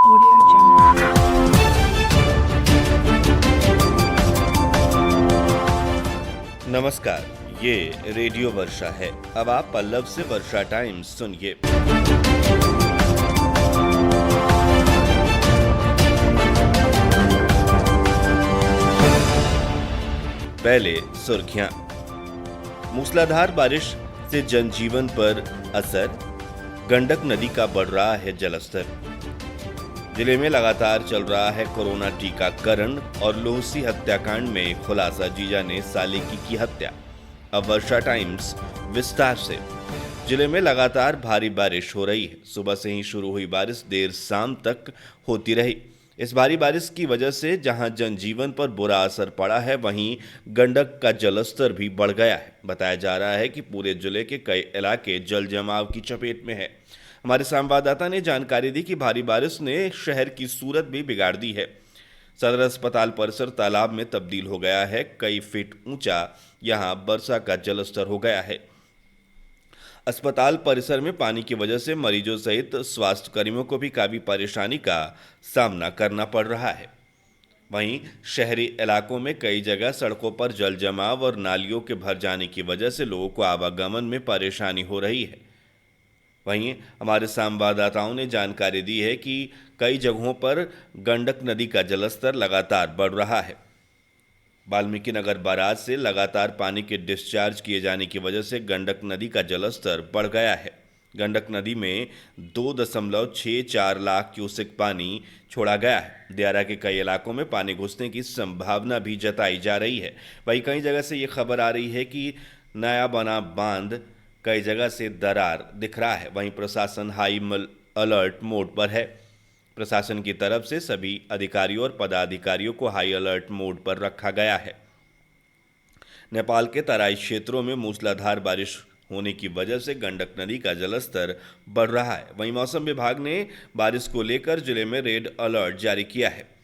Audio Jungle. नमस्कार, ये radio वर्षा है। अब आप पल्लव से वर्षा टाइम्स सुनिए। पहले सुर्खियां। मूसलाधार बारिश से जनजीवन पर असर, गंडक नदी का बढ़ रहा है जलस्तर। जिले में लगातार चल रहा है कोरोना टीकाकरण और लोहसी हत्याकांड में खुलासा, जीजा ने सालेकी की हत्या। अब वर्षा टाइम्स विस्तार से। जिले में लगातार भारी बारिश हो रही है। सुबह से ही शुरू हुई बारिश देर शाम तक होती रही। इस भारी बारिश की वजह से जहां जनजीवन पर बुरा असर पड़ा है, वहीं गंडक का जलस्तर भी बढ़ गया है। बताया जा रहा है कि पूरे जिले के कई इलाके जल जमाव की चपेट में है। हमारे संवाददाता ने जानकारी दी कि भारी बारिश ने शहर की सूरत भी बिगाड़ दी है। सदर अस्पताल परिसर तालाब में तब्दील हो गया है। कई फीट ऊंचा यहां वर्षा का जलस्तर हो गया है। अस्पताल परिसर में पानी की वजह से मरीजों सहित स्वास्थ्य कर्मियों को भी काफी परेशानी का सामना करना पड़ रहा है। वहीं शहरी इलाकों में कई जगह सड़कों पर जल जमाव और नालियों के भर जाने की वजह से लोगों को आवागमन में परेशानी हो रही है। वहीं हमारे संवाददाताओं ने जानकारी दी है कि कई जगहों पर गंडक नदी का जलस्तर लगातार बढ़ रहा है। वाल्मीकि नगर बैराज से लगातार पानी के डिस्चार्ज किए जाने की वजह से गंडक नदी का जलस्तर बढ़ गया है। गंडक नदी में 2.64 लाख क्यूसेक पानी छोड़ा गया है। दियारा के कई इलाकों में पानी घुसने की संभावना भी जताई जा रही है। वहीं कई जगह से ये खबर आ रही है कि नया बना बांध कई जगह से दरार दिख रहा है। वहीं प्रशासन हाई अलर्ट मोड पर है। प्रशासन की तरफ से सभी अधिकारियों और पदाधिकारियों को हाई अलर्ट मोड पर रखा गया है। नेपाल के तराई क्षेत्रों में मूसलाधार बारिश होने की वजह से गंडक नदी का जलस्तर बढ़ रहा है। वहीं मौसम विभाग ने बारिश को लेकर जिले में रेड अलर्ट जारी किया है।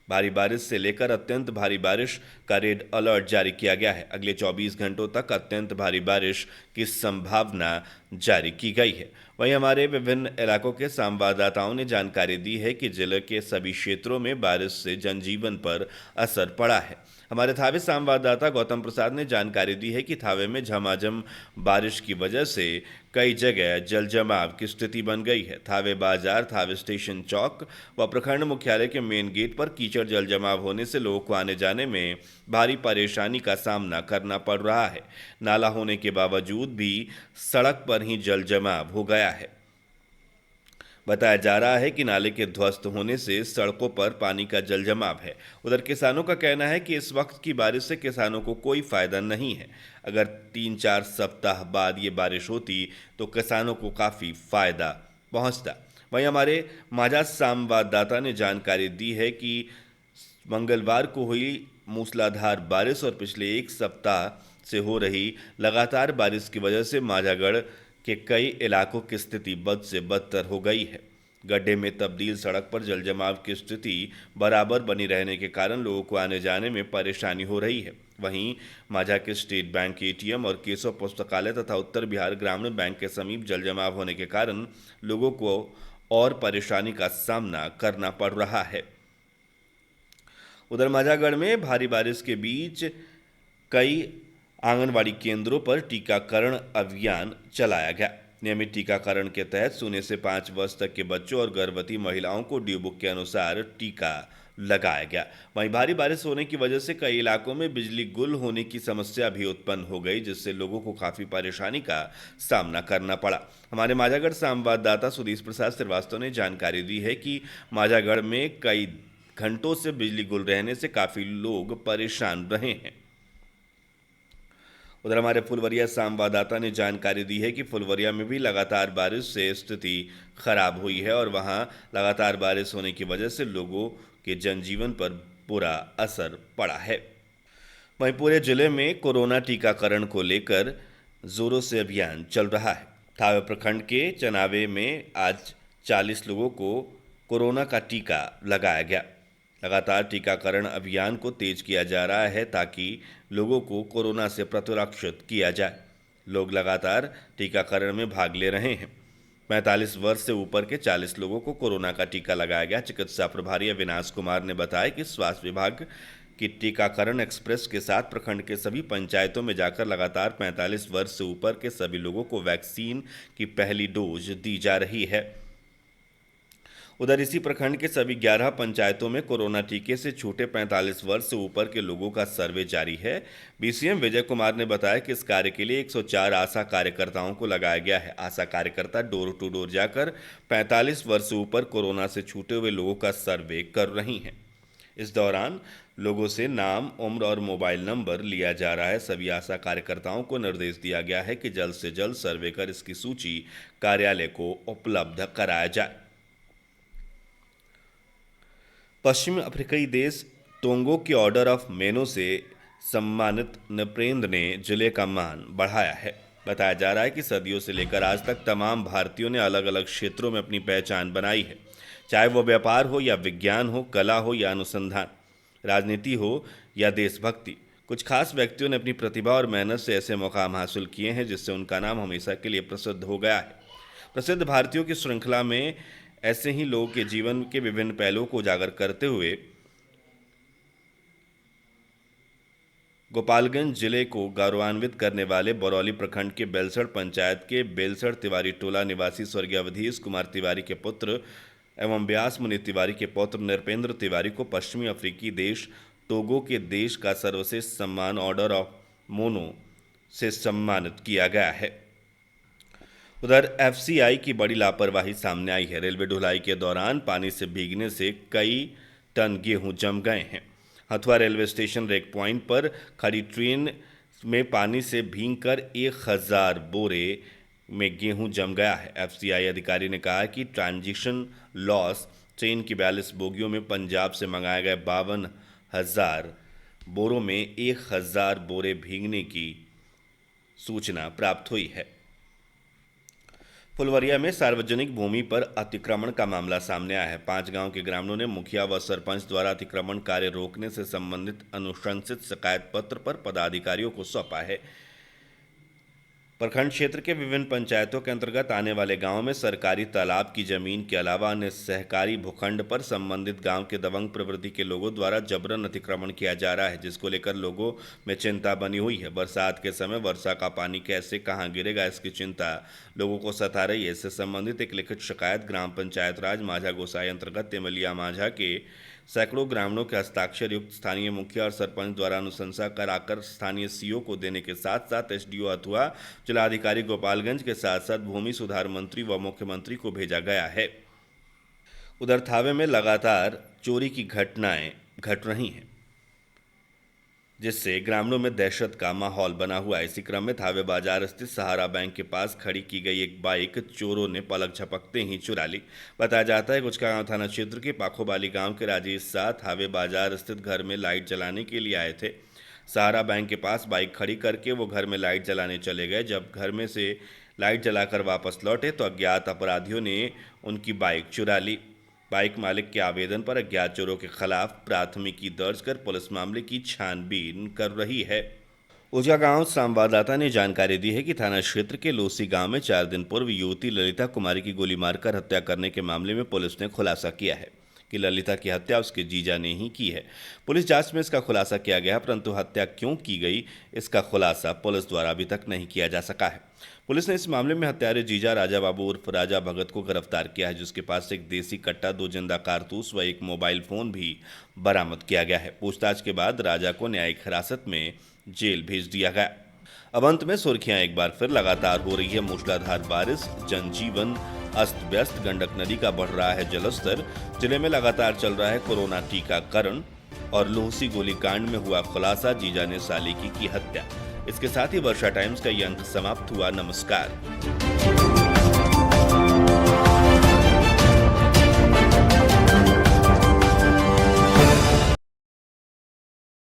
भारी बारिश से लेकर अत्यंत भारी बारिश का रेड अलर्ट जारी किया गया है। अगले 24 घंटों तक अत्यंत भारी बारिश की संभावना जारी की गई है। वहीं हमारे विभिन्न इलाकों के संवाददाताओं ने जानकारी दी है कि जिले के सभी क्षेत्रों में बारिश से जनजीवन पर असर पड़ा है। हमारे थावे संवाददाता गौतम प्रसाद ने जानकारी दी है कि थावे में झमाझम बारिश की वजह से कई जगह जल जमाव की स्थिति बन गई है। थावे बाजार, थावे स्टेशन चौक व प्रखंड मुख्यालय के मेन गेट पर कीचड़ जल जमाव होने से लोगों को आने जाने में भारी परेशानी का सामना करना पड़ रहा है। नाला होने के बावजूद भी सड़क पर ही जल जमाव हो गया है। बताया जा रहा है कि नाले के ध्वस्त होने से सड़कों पर पानी का जल जमाव है। उधर किसानों का कहना है कि इस वक्त की बारिश से किसानों को कोई फायदा नहीं है। अगर 3-4 सप्ताह बाद ये बारिश होती तो किसानों को काफ़ी फायदा पहुंचता। वहीं हमारे माझा संवाददाता ने जानकारी दी है कि मंगलवार को हुई मूसलाधार बारिश और पिछले एक सप्ताह से हो रही लगातार बारिश की वजह से माझागढ़ के कई इलाकों की स्थिति बद से बदतर हो गई है। गड्ढे में तब्दील सड़क पर जल जमाव की स्थिति बराबर बनी रहने के कारण लोगों को आने जाने में परेशानी हो रही है। वहीं माझा के स्टेट बैंक एटीएम और केशव पुस्तकालय तथा उत्तर बिहार ग्रामीण बैंक के समीप जल जमाव होने के कारण लोगों को और परेशानी का सामना करना पड़ रहा है। उधर माझागढ़ में भारी बारिश के बीच कई आंगनवाड़ी केंद्रों पर टीकाकरण अभियान चलाया गया। नियमित टीकाकरण के तहत 0 से 5 वर्ष तक के बच्चों और गर्भवती महिलाओं को ड्यू बुक के अनुसार टीका लगाया गया। वहीं भारी बारिश होने की वजह से कई इलाकों में बिजली गुल होने की समस्या भी उत्पन्न हो गई, जिससे लोगों को काफ़ी परेशानी का सामना करना पड़ा। हमारे माझागढ़ संवाददाता सुधीर प्रसाद श्रीवास्तव ने जानकारी दी है कि माझागढ़ में कई घंटों से बिजली गुल रहने से काफ़ी लोग परेशान रहे हैं। उधर हमारे फुलवरिया संवाददाता ने जानकारी दी है कि फुलवरिया में भी लगातार बारिश से स्थिति खराब हुई है और वहां लगातार बारिश होने की वजह से लोगों के जनजीवन पर बुरा असर पड़ा है। वहीं पूरे जिले में कोरोना टीकाकरण को लेकर जोरों से अभियान चल रहा है। थावे प्रखंड के चनावे में आज 40 लोगों को कोरोना का टीका लगाया गया। लगातार टीकाकरण अभियान को तेज किया जा रहा है ताकि लोगों को कोरोना से प्रतिरक्षित किया जाए। लोग लगातार टीकाकरण में भाग ले रहे हैं। 45 वर्ष से ऊपर के 40 लोगों को कोरोना का टीका लगाया गया। चिकित्सा प्रभारी अविनाश कुमार ने बताया कि स्वास्थ्य विभाग की टीकाकरण एक्सप्रेस के साथ प्रखंड के सभी पंचायतों में जाकर लगातार 45 वर्ष से ऊपर के सभी लोगों को वैक्सीन की पहली डोज दी जा रही है। उधर इसी प्रखंड के सभी 11 पंचायतों में कोरोना टीके से छूटे 45 वर्ष से ऊपर के लोगों का सर्वे जारी है। बीसीएम विजय कुमार ने बताया कि इस कार्य के लिए 104 आशा कार्यकर्ताओं को लगाया गया है। आशा कार्यकर्ता डोर टू डोर जाकर 45 वर्ष से ऊपर कोरोना से छूटे हुए लोगों का सर्वे कर रही हैं। इस दौरान लोगों से नाम, उम्र और मोबाइल नंबर लिया जा रहा है। सभी आशा कार्यकर्ताओं को निर्देश दिया गया है कि जल्द से जल्द सर्वे कर इसकी सूची कार्यालय को उपलब्ध कराया जाए। पश्चिमी अफ्रीकी देश टोंगो के ऑर्डर ऑफ मेनो से सम्मानित नृपेंद्र ने जिले का मान बढ़ाया है। बताया जा रहा है कि सदियों से लेकर आज तक तमाम भारतीयों ने अलग अलग क्षेत्रों में अपनी पहचान बनाई है, चाहे वो व्यापार हो या विज्ञान हो, कला हो या अनुसंधान, राजनीति हो या देशभक्ति। कुछ खास व्यक्तियों ने अपनी प्रतिभा और मेहनत से ऐसे मुकाम हासिल किए हैं जिससे उनका नाम हमेशा के लिए प्रसिद्ध हो गया है। प्रसिद्ध भारतीयों की श्रृंखला में ऐसे ही लोगों के जीवन के विभिन्न पहलुओं को उजागर करते हुए गोपालगंज जिले को गौरवान्वित करने वाले बरौली प्रखंड के बेलसड़ पंचायत के बेलसड़ तिवारी टोला निवासी स्वर्गीय अवधेश कुमार तिवारी के पुत्र एवं व्यास मुनि तिवारी के पौत्र नृपेंद्र तिवारी को पश्चिमी अफ्रीकी देश टोगो के देश का सर्वश्रेष्ठ सम्मान ऑर्डर ऑफ मोनो से सम्मानित किया गया है। उधर एफसीआई की बड़ी लापरवाही सामने आई है। रेलवे ढुलाई के दौरान पानी से भीगने से कई टन गेहूं जम गए हैं। Hathua railway station rake point पर खड़ी ट्रेन में पानी से भीगकर 1000 बोरे में गेहूं जम गया है। एफसीआई अधिकारी ने कहा कि ट्रांजिशन लॉस ट्रेन की 42 बोगियों में पंजाब से मंगाए गए 52,000 बोरों में 1000 बोरे भीगने की सूचना प्राप्त हुई है। फुलवरिया में सार्वजनिक भूमि पर अतिक्रमण का मामला सामने आया है। 5 गांव के ग्रामीणों ने मुखिया व सरपंच द्वारा अतिक्रमण कार्य रोकने से संबंधित अनुशंसित शिकायत पत्र पर पदाधिकारियों को सौंपा है। प्रखंड क्षेत्र के विभिन्न पंचायतों के अंतर्गत आने वाले गांवों में सरकारी तालाब की जमीन के अलावा अन्य सहकारी भूखंड पर संबंधित गांव के दबंग प्रवृत्ति के लोगों द्वारा जबरन अतिक्रमण किया जा रहा है, जिसको लेकर लोगों में चिंता बनी हुई है। बरसात के समय वर्षा का पानी कैसे कहां गिरेगा, इसकी चिंता लोगों को सता रही है। इससे संबंधित एक लिखित शिकायत ग्राम पंचायत राज माझा गोसाई अंतर्गत तिमलिया माझा के सैकड़ों ग्रामीणों के हस्ताक्षर युक्त स्थानीय मुखिया और सरपंच द्वारा अनुशंसा कराकर स्थानीय सीओ को देने के साथ साथ एसडीओ अथवा जिलाधिकारी गोपालगंज के साथ साथ भूमि सुधार मंत्री व मुख्यमंत्री को भेजा गया है। उधर थावे में लगातार चोरी की घटनाएं घट रही हैं, जिससे ग्रामीणों में दहशत का माहौल बना हुआ है। इसी क्रम में थावे बाजार स्थित सहारा बैंक के पास खड़ी की गई एक बाइक चोरों ने पलक झपकते ही चुरा ली। बताया जाता है गुचकागांव थाना क्षेत्र के पाखोबाली गांव के राजेश शाह थावे बाजार स्थित घर में लाइट जलाने के लिए आए थे। सहारा बैंक के पास बाइक खड़ी करके वो घर में लाइट जलाने चले गए। जब घर में से लाइट जलाकर वापस लौटे तो अज्ञात अपराधियों ने उनकी बाइक चुरा ली। बाइक मालिक के आवेदन पर अज्ञात चोरों के खिलाफ प्राथमिकी दर्ज कर पुलिस मामले की छानबीन कर रही है। उजागांव संवाददाता ने जानकारी दी है कि थाना क्षेत्र के लोसी गांव में 4 दिन पूर्व युवती ललिता कुमारी की गोली मारकर हत्या करने के मामले में पुलिस ने खुलासा किया है कि ललिता की हत्या उसके जीजा ने ही की है। पुलिस जांच में इसका खुलासा किया गया, परंतु हत्या क्यों की गई इसका खुलासा पुलिस द्वारा अभी तक नहीं किया जा सका है। पुलिस ने इस मामले में हत्यारे जीजा राजा बाबू उर्फ राजा भगत को गिरफ्तार किया है, जिसके पास से एक देसी कट्टा, 2 जिंदा कारतूस व एक मोबाइल फोन भी बरामद किया गया है। पूछताछ के बाद राजा को न्यायिक हिरासत में जेल भेज दिया गया। अब अंत में सुर्खियां एक बार फिर लगातार हो रही है मूसलाधार बारिश, जनजीवन अस्त व्यस्त, गंडक नदी का बढ़ रहा है जलस्तर, जिले में लगातार चल रहा है कोरोना टीकाकरण और लोहसी गोलीकांड में हुआ खुलासा, जीजा ने साली की हत्या। इसके साथ ही वर्षा टाइम्स का ये अंक समाप्त हुआ। नमस्कार।